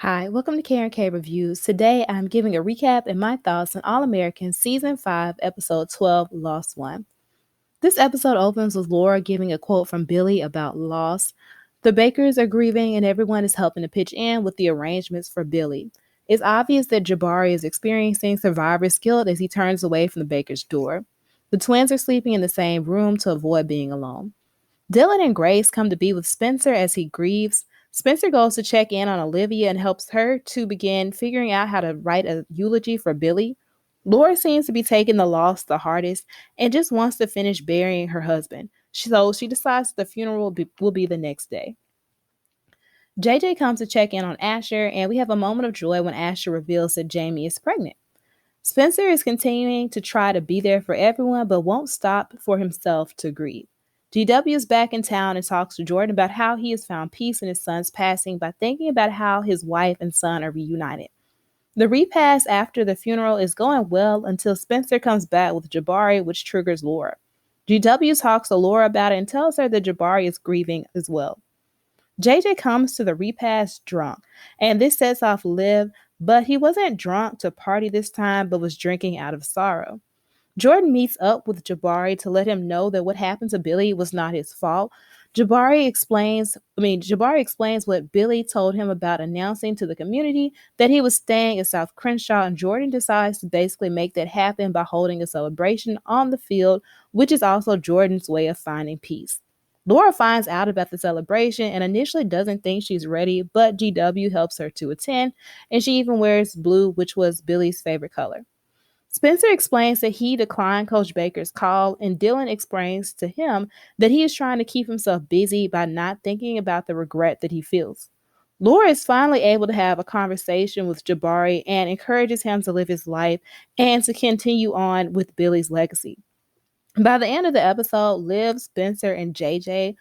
Hi, welcome to Karen K Reviews. Today I'm giving a recap and my thoughts on All American Season 5, Episode 12, Lost One. This episode opens with Laura giving a quote from Billy about loss. The Bakers are grieving and everyone is helping to pitch in with the arrangements for Billy. It's obvious that Jabari is experiencing survivor's guilt as he turns away from the baker's door. The twins are sleeping in the same room to avoid being alone. Dylan and Grace come to be with Spencer as he grieves. Spencer goes to check in on Olivia and helps her to begin figuring out how to write a eulogy for Billy. Laura seems to be taking the loss the hardest and just wants to finish burying her husband. So she decides the funeral will be the next day. JJ comes to check in on Asher, and we have a moment of joy when Asher reveals that Jamie is pregnant. Spencer is continuing to try to be there for everyone, but won't stop for himself to grieve. GW is back in town and talks to Jordan about how he has found peace in his son's passing by thinking about how his wife and son are reunited. The repast after the funeral is going well until Spencer comes back with Jabari, which triggers Laura. GW talks to Laura about it and tells her that Jabari is grieving as well. JJ comes to the repast drunk, and this sets off Liv, but he wasn't drunk to party this time, but was drinking out of sorrow. Jordan meets up with Jabari to let him know that what happened to Billy was not his fault. Jabari explains what Billy told him about announcing to the community that he was staying at South Crenshaw, and Jordan decides to basically make that happen by holding a celebration on the field, which is also Jordan's way of finding peace. Laura finds out about the celebration and initially doesn't think she's ready, but GW helps her to attend, and she even wears blue, which was Billy's favorite color. Spencer explains that he declined Coach Baker's call, and Dylan explains to him that he is trying to keep himself busy by not thinking about the regret that he feels. Laura is finally able to have a conversation with Jabari and encourages him to live his life and to continue on with Billy's legacy. By the end of the episode, Liv, Spencer, and JJ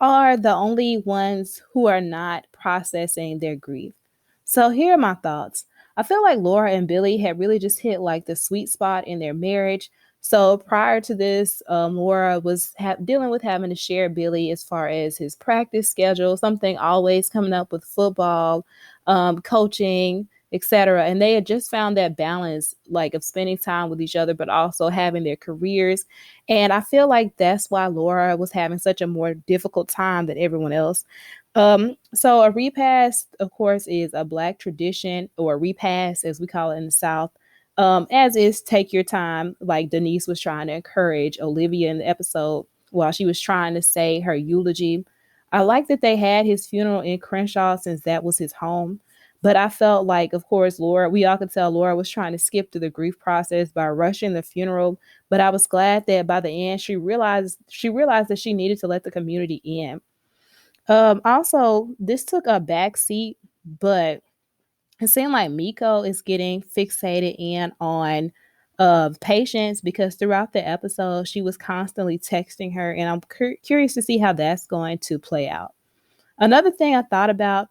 are the only ones who are not processing their grief. So here are my thoughts. I feel like Laura and Billy had really just hit like the sweet spot in their marriage. So prior to this, Laura was dealing with having to share Billy as far as his practice schedule, something always coming up with football, coaching, etc. And they had just found that balance, like of spending time with each other, but also having their careers. And I feel like that's why Laura was having such a more difficult time than everyone else. So a repast, of course, is a Black tradition, or a repast, as we call it in the South. As is take your time, like Denise was trying to encourage Olivia in the episode while she was trying to say her eulogy. I like that they had his funeral in Crenshaw since that was his home. But I felt like, of course, Laura, we all could tell Laura was trying to skip through the grief process by rushing the funeral. But I was glad that by the end she realized that she needed to let the community in. Also, this took a back seat, but it seemed like Miko is getting fixated in on patience, because throughout the episode she was constantly texting her, and I'm curious to see how that's going to play out. Another thing I thought about,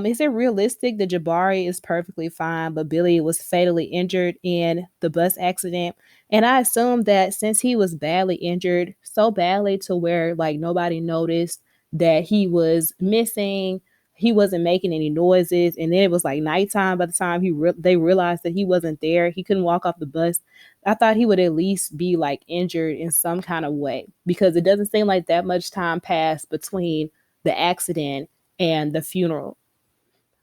is it realistic that Jabari is perfectly fine, but Billy was fatally injured in the bus accident? And I assume that since he was badly injured, so badly to where like nobody noticed that he was missing, he wasn't making any noises, and then it was like nighttime by the time they realized that he wasn't there, he couldn't walk off the bus. I thought he would at least be like injured in some kind of way, because it doesn't seem like that much time passed between the accident and the funeral.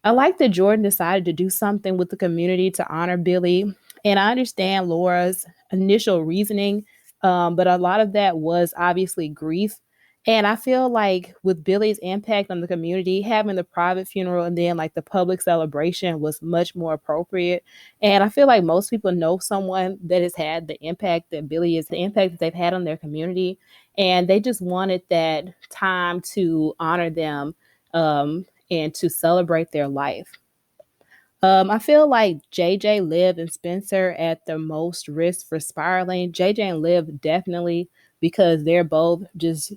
I like that Jordan decided to do something with the community to honor Billy. And I understand Laura's initial reasoning, but a lot of that was obviously grief. And I feel like with Billy's impact on the community, having the private funeral and then like the public celebration was much more appropriate. And I feel like most people know someone that has had the impact that Billy is, the impact that they've had on their community. And they just wanted that time to honor them, and to celebrate their life. I feel like JJ, Liv, and Spencer at the most risk for spiraling. JJ and Liv definitely, because they're both just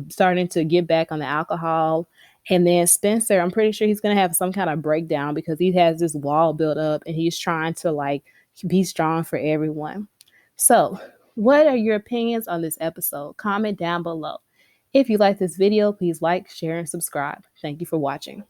starting to get back on the alcohol. And then Spencer, I'm pretty sure he's gonna have some kind of breakdown because he has this wall built up and he's trying to like be strong for everyone. So, what are your opinions on this episode? Comment down below. If you like this video, please like, share, and subscribe. Thank you for watching.